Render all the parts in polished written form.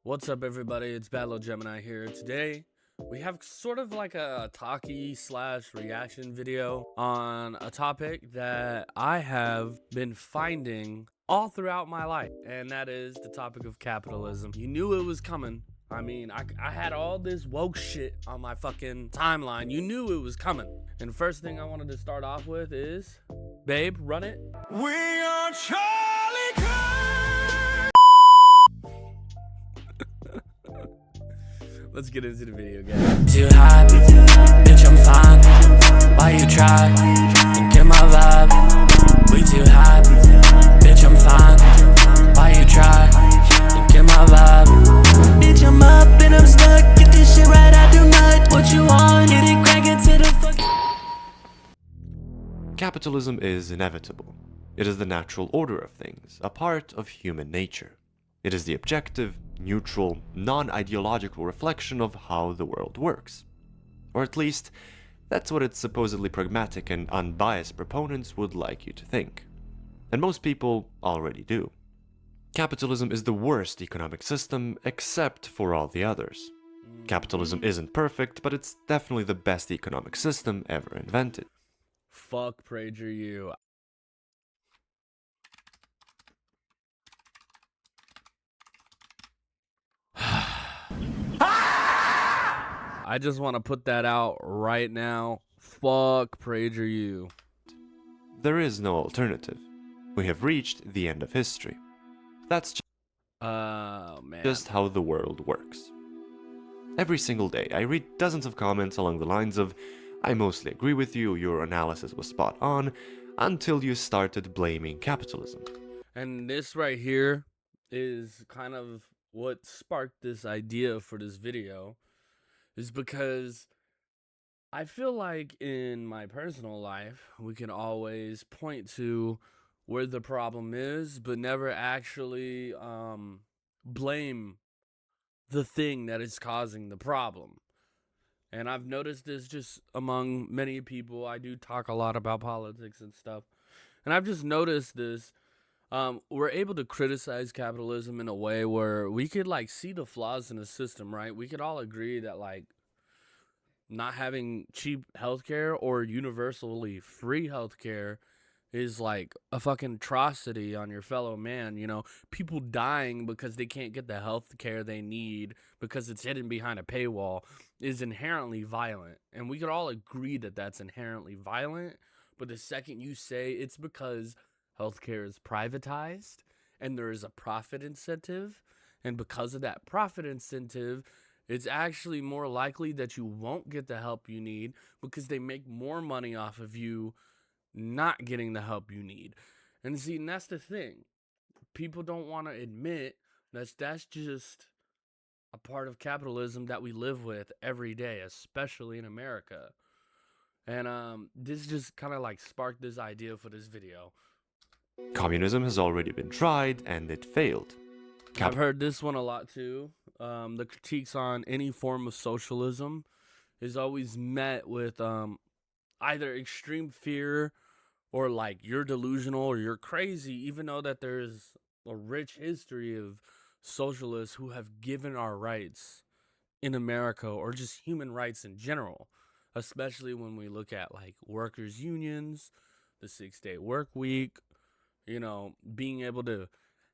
What's up, everybody? It's Battle Gemini here. Today, we have sort of like a talkie/reaction video on a topic that I have been finding all throughout my life, and that is the topic of capitalism. You knew it was coming. I mean, I had all this woke shit on my fucking timeline. You knew it was coming. And first thing I wanted to start off with is, babe, run it. We are Charlie Kirk. Let's get into the video, guys. Too hot, bitch, I'm fine. Why you try and get my vibe? We too hot, bitch, I'm fine. Why you try and get my vibe? Bitch, I'm up and I'm stuck. Get this shit right, I do not. What you want? Get it crackin' to the fuck. Capitalism is inevitable. It is the natural order of things, a part of human nature. It is the objective, neutral, non-ideological reflection of how the world works. Or at least, that's what its supposedly pragmatic and unbiased proponents would like you to think. And most people already do. Capitalism is the worst economic system except for all the others. Capitalism isn't perfect, but it's definitely the best economic system ever invented. Fuck Prager you. I just want to put that out right now. Fuck Prager you. There is no alternative. We have reached the end of history. That's Man. just how the world works. Every single day, I read dozens of comments along the lines of, I mostly agree with you, your analysis was spot on, until you started blaming capitalism. And this right here is kind of what sparked this idea for this video, is because I feel like in my personal life, we can always point to where the problem is, but never actually blame the thing that is causing the problem. And I've noticed this just among many people. I do talk a lot about politics and stuff. And I've just noticed this. We're able to criticize capitalism in a way where we could like see the flaws in the system, right? We could all agree that like not having cheap healthcare or universally free healthcare is like a fucking atrocity on your fellow man. You know, people dying because they can't get the health care they need because it's hidden behind a paywall is inherently violent. And we could all agree that that's inherently violent. But the second you say it's because healthcare is privatized and there is a profit incentive, and because of that profit incentive, it's actually more likely that you won't get the help you need because they make more money off of you not getting the help you need. And see, and that's the thing. People don't want to admit that's just a part of capitalism that we live with every day, especially in America. And this just kind of like sparked this idea for this video. Communism has already been tried and it failed. I've heard this one a lot too. The critiques on any form of socialism is always met with either extreme fear or like you're delusional or you're crazy, even though that there's a rich history of socialists who have given our rights in America, or just human rights in general, especially when we look at like workers' unions, the 6-day work week, you know, being able to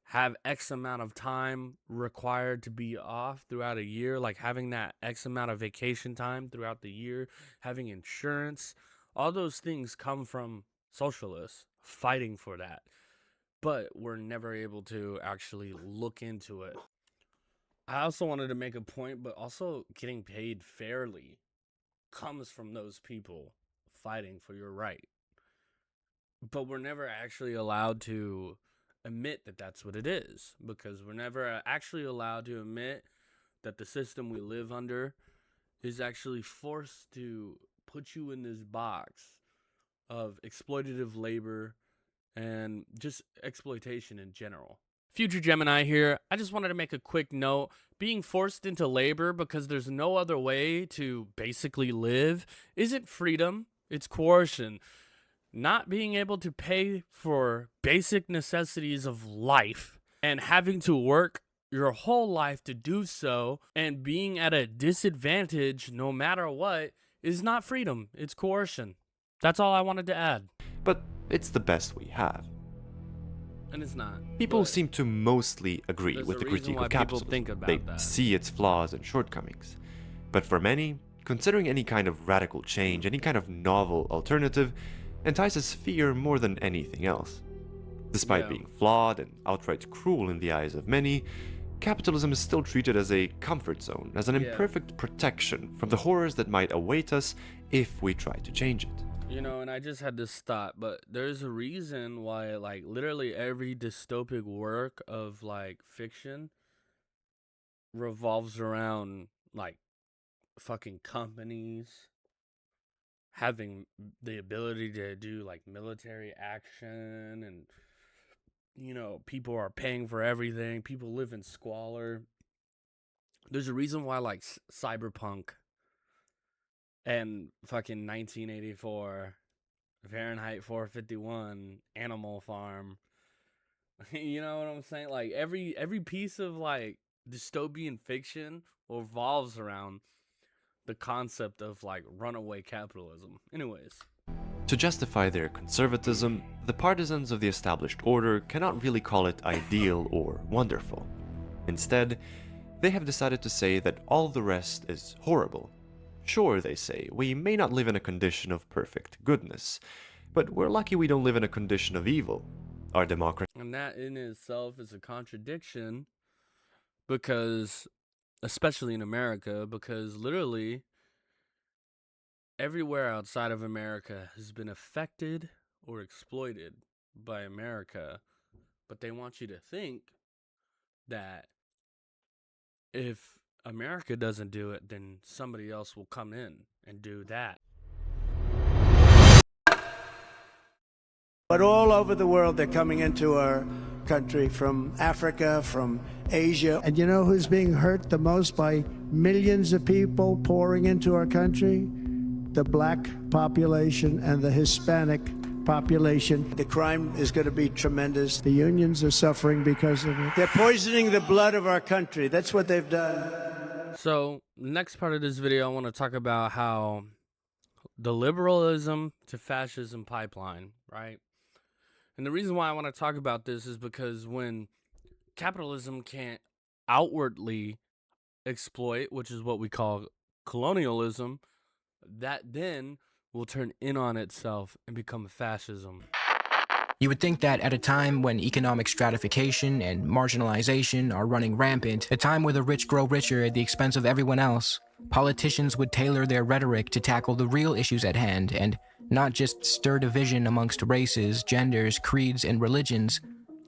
have X amount of time required to be off throughout a year, like having that X amount of vacation time throughout the year, having insurance. All those things come from socialists fighting for that. But we're never able to actually look into it. I also wanted to make a point, but also getting paid fairly comes from those people fighting for your right. But we're never actually allowed to admit that that's what it is, because we're never actually allowed to admit that the system we live under is actually forced to put you in this box of exploitative labor and just exploitation in general. Future Gemini here. I just wanted to make a quick note. Being forced into labor because there's no other way to basically live isn't freedom, it's coercion. Not being able to pay for basic necessities of life and having to work your whole life to do so, and being at a disadvantage no matter what is not freedom, it's coercion. That's all I wanted to add. But it's the best we have. And it's not. People but seem to mostly agree there's with a the reason critique why of people capitalism. think about They that. see its flaws and shortcomings. But for many, considering any kind of radical change, any kind of novel alternative, entices fear more than anything else. Despite Yeah. being flawed and outright cruel in the eyes of many, capitalism is still treated as a comfort zone, as an Yeah. imperfect protection from the horrors that might await us if we try to change it. You know, and I just had this thought, but there's a reason why, like, literally every dystopic work of, like, fiction revolves around, like, fucking companies having the ability to do, like, military action, and, you know, people are paying for everything. People live in squalor. There's a reason why, like, Cyberpunk and fucking 1984, Fahrenheit 451, Animal Farm. You know what I'm saying? Like every piece of like dystopian fiction revolves around the concept of like runaway capitalism. Anyways, To justify their conservatism, the partisans of the established order cannot really call it ideal or wonderful. Instead, they have decided to say that all the rest is horrible. Sure, they say, we may not live in a condition of perfect goodness, but we're lucky we don't live in a condition of evil. Our democracy and that in itself is a contradiction because, especially in America, because literally everywhere outside of America has been affected or exploited by America, but they want you to think that if America doesn't do it, then somebody else will come in and do that. But all over the world, they're coming into our country from Africa, from Asia. And you know who's being hurt the most by millions of people pouring into our country? The black population and the Hispanic population. The crime is going to be tremendous. The unions are suffering because of it. They're poisoning the blood of our country. That's what they've done. So, next part of this video, I want to talk about how the liberalism to fascism pipeline, right? And the reason why I want to talk about this is because when capitalism can't outwardly exploit, which is what we call colonialism, that then will turn in on itself and become fascism. You would think that at a time when economic stratification and marginalization are running rampant, a time where the rich grow richer at the expense of everyone else, politicians would tailor their rhetoric to tackle the real issues at hand and not just stir division amongst races, genders, creeds, and religions.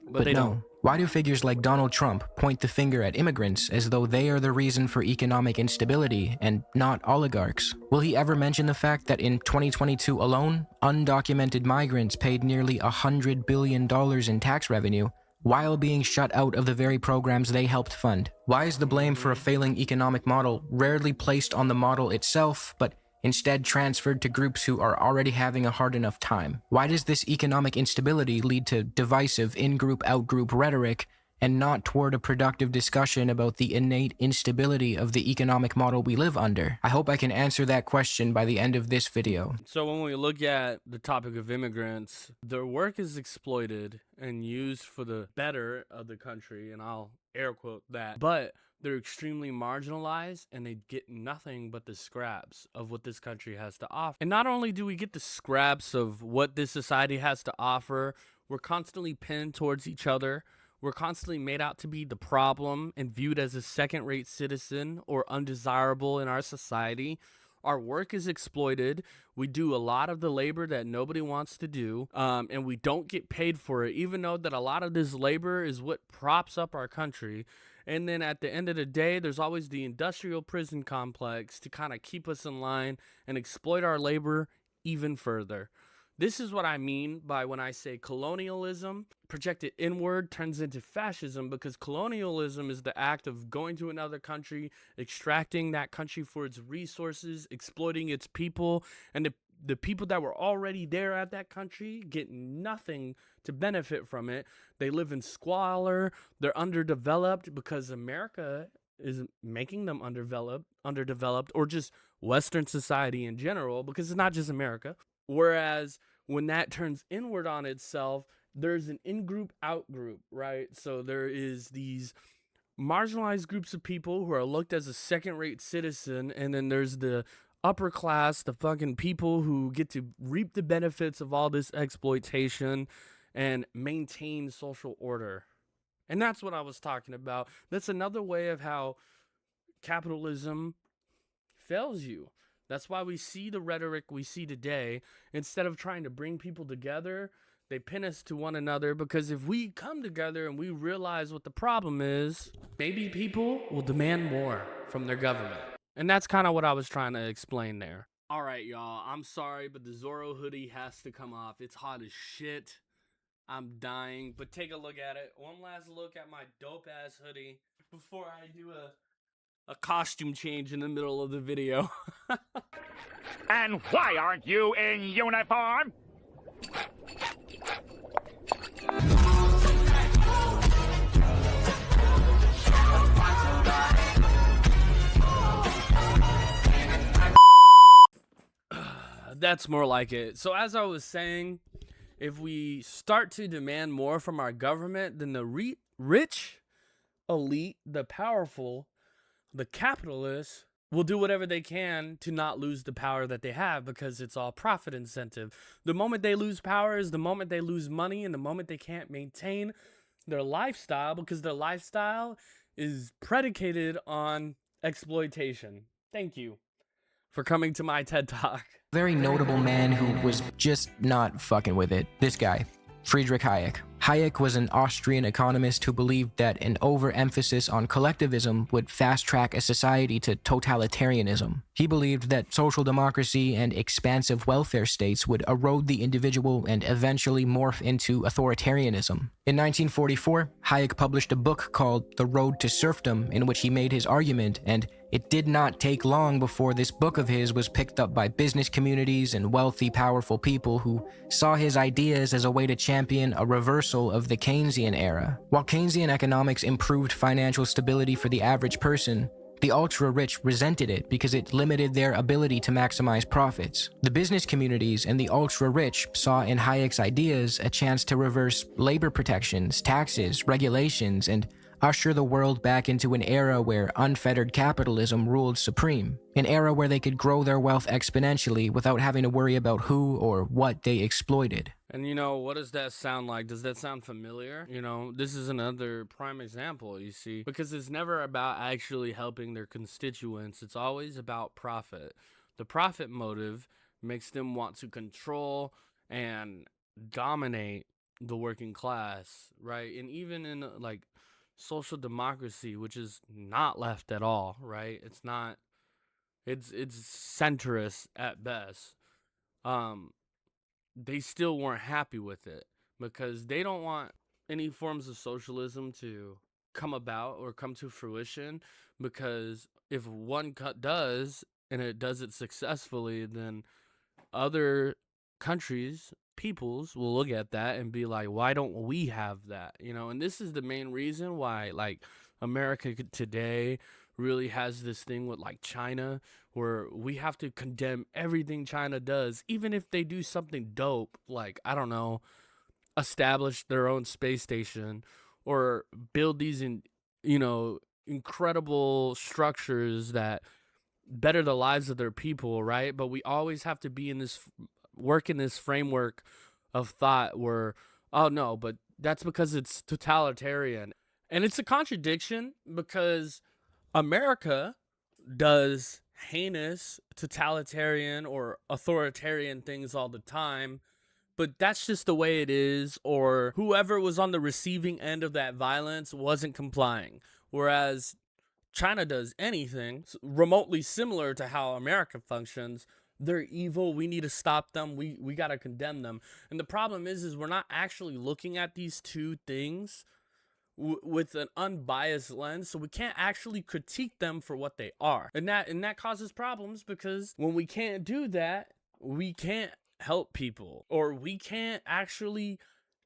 But they don't. Why do figures like Donald Trump point the finger at immigrants as though they are the reason for economic instability and not oligarchs? Will he ever mention the fact that in 2022 alone, undocumented migrants paid nearly $100 billion in tax revenue while being shut out of the very programs they helped fund? Why is the blame for a failing economic model rarely placed on the model itself, but instead transferred to groups who are already having a hard enough time? Why does this economic instability lead to divisive in-group, out-group rhetoric and not toward a productive discussion about the innate instability of the economic model we live under? I hope I can answer that question by the end of this video. So when we look at the topic of immigrants, their work is exploited and used for the better of the country, and I'll air quote that, but they're extremely marginalized and they get nothing but the scraps of what this country has to offer. And not only do we get the scraps of what this society has to offer, we're constantly pinned towards each other. We're constantly made out to be the problem and viewed as a second-rate citizen or undesirable in our society. Our work is exploited. We do a lot of the labor that nobody wants to do, and we don't get paid for it, even though that a lot of this labor is what props up our country. And then at the end of the day, there's always the industrial prison complex to kind of keep us in line and exploit our labor even further. This is what I mean by when I say colonialism projected inward turns into fascism, because colonialism is the act of going to another country, extracting that country for its resources, exploiting its people, and the people that were already there at that country get nothing to benefit from it. They live in squalor. They're underdeveloped because America is making them underdeveloped, or just Western society in general, because it's not just America. Whereas when that turns inward on itself, there's an in-group, out-group, right? So there is these marginalized groups of people who are looked as a second-rate citizen, and then there's the upper class, the fucking people who get to reap the benefits of all this exploitation and maintain social order. And that's what I was talking about. That's another way of how capitalism fails you. That's why we see the rhetoric we see today. Instead of trying to bring people together, they pin us to one another, because if we come together and we realize what the problem is, maybe people will demand more from their government. And that's kind of what I was trying to explain there. All right, y'all. I'm sorry, but the Zorro hoodie has to come off. It's hot as shit. I'm dying. But take a look at it. One last look at my dope-ass hoodie before I do a costume change in the middle of the video. And why aren't you in uniform? That's more like it. So as I was saying, if we start to demand more from our government, then the rich elite, the powerful, the capitalists will do whatever they can to not lose the power that they have, because it's all profit incentive. The moment they lose power is the moment they lose money, and the moment they can't maintain their lifestyle, because their lifestyle is predicated on exploitation. Thank you for coming to my TED Talk. Very notable man who was just not fucking with it. This guy, Friedrich Hayek. Hayek was an Austrian economist who believed that an overemphasis on collectivism would fast-track a society to totalitarianism. He believed that social democracy and expansive welfare states would erode the individual and eventually morph into authoritarianism. In 1944, Hayek published a book called The Road to Serfdom, in which he made his argument, and it did not take long before this book of his was picked up by business communities and wealthy, powerful people who saw his ideas as a way to champion a reversal of the Keynesian era. While Keynesian economics improved financial stability for the average person, the ultra-rich resented it because it limited their ability to maximize profits. The business communities and the ultra-rich saw in Hayek's ideas a chance to reverse labor protections, taxes, regulations, and usher the world back into an era where unfettered capitalism ruled supreme. An era where they could grow their wealth exponentially without having to worry about who or what they exploited. And what does that sound like? Does that sound familiar? This is another prime example, you see, because it's never about actually helping their constituents. It's always about profit. The profit motive makes them want to control and dominate the working class, right? And even in social democracy, which is not left at all, right? It's not, it's centrist at best. They still weren't happy with it because they don't want any forms of socialism to come about or come to fruition, because if one does and it does it successfully, then other countries, peoples will look at that and be like, why don't we have that? And this is the main reason why America today really has this thing with China, where we have to condemn everything China does, even if they do something dope, I don't know, establish their own space station or build these incredible structures that better the lives of their people, right? But we always have to be in this framework of thought where, oh no, but that's because it's totalitarian. And it's a contradiction, because America does heinous totalitarian or authoritarian things all the time, but that's just the way it is, or whoever was on the receiving end of that violence wasn't complying. Whereas China does anything remotely similar to how America functions, they're evil, we need to stop them, we got to condemn them. And the problem is we're not actually looking at these two things with an unbiased lens, so we can't actually critique them for what they are. And that causes problems, because when we can't do that, we can't help people, or we can't actually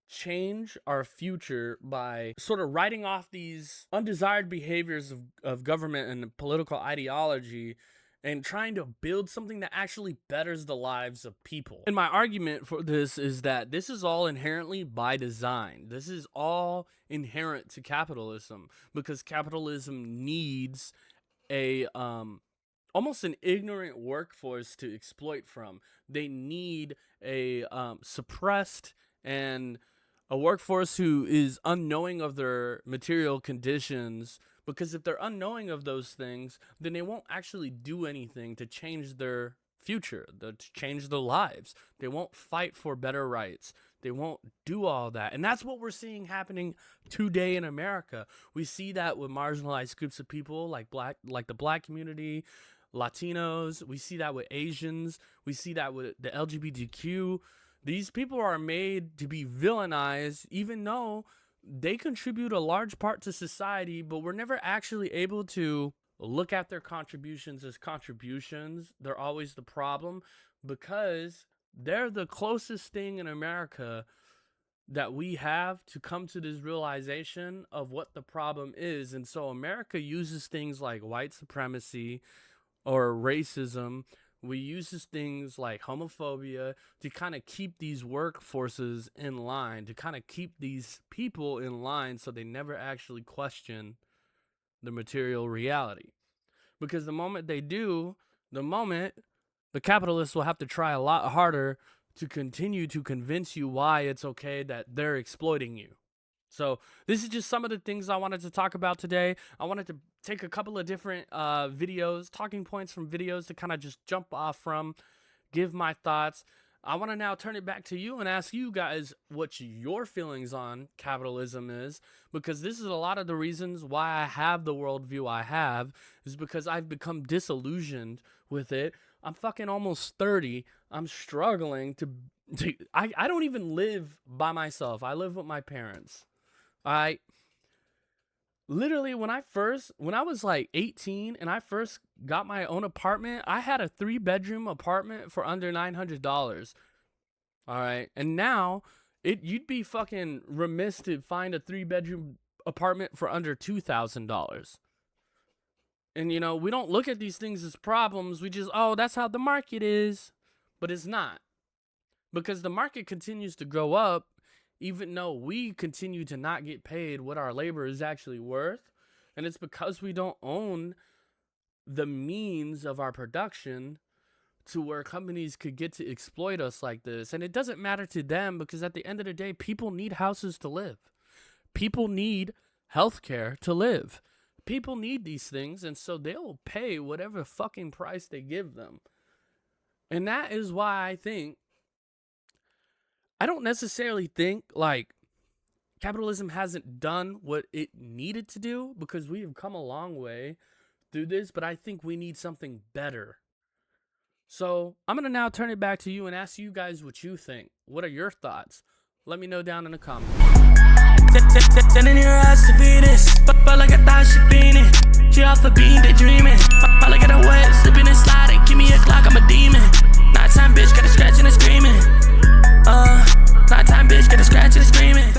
change our future by sort of writing off these undesired behaviors of government and political ideology and trying to build something that actually betters the lives of people. And my argument for this is that this is all inherently by design. This is all inherent to capitalism, because capitalism needs a almost an ignorant workforce to exploit from. They need a suppressed and a workforce who is unknowing of their material conditions, because if they're unknowing of those things, then they won't actually do anything to change their future, to change their lives. They won't fight for better rights. They won't do all that. And that's what we're seeing happening today in America. We see that with marginalized groups of people like the black community, Latinos. We see that with Asians. We see that with the LGBTQ. These people are made to be villainized, even though they contribute a large part to society, but we're never actually able to look at their contributions as contributions. They're always the problem, because they're the closest thing in America that we have to come to this realization of what the problem is. And so America uses things like white supremacy or racism. We use things like homophobia to kind of keep these workforces in line, to kind of keep these people in line so they never actually question the material reality. Because the moment they do, the capitalists will have to try a lot harder to continue to convince you why it's okay that they're exploiting you. So this is just some of the things I wanted to talk about today. I wanted to take a couple of different videos, talking points from videos to kind of just jump off from, give my thoughts. I want to now turn it back to you and ask you guys what your feelings on capitalism is, because this is a lot of the reasons why I have the worldview I have, is because I've become disillusioned with it. I'm fucking almost 30. I'm struggling I don't even live by myself. I live with my parents. Literally, when I was like 18 and I first got my own apartment, I had a 3-bedroom apartment for under $900. All right. And now you'd be fucking remiss to find a 3-bedroom apartment for under $2,000. And, you know, we don't look at these things as problems. We just, oh, that's how the market is. But it's not. Because the market continues to go up, even though we continue to not get paid what our labor is actually worth. And it's because we don't own the means of our production to where companies could get to exploit us like this. And it doesn't matter to them, because at the end of the day, people need houses to live. People need healthcare to live. People need these things, and so they'll pay whatever fucking price they give them. And that is why I don't necessarily think like capitalism hasn't done what it needed to do, because we have come a long way through this, but I think we need something better. So I'm going to now turn it back to you and ask you guys what you think. What are your thoughts? Let me know down in the comments. Sending your ass to Venus, but like I thought she fiendin'. She off a beam, they dreaming. Probably get her wet, slipping and sliding. Give me a clock, I'm a demon. Nighttime bitch, got a scratch and a screaming. Nighttime bitch, got a scratch and a screaming.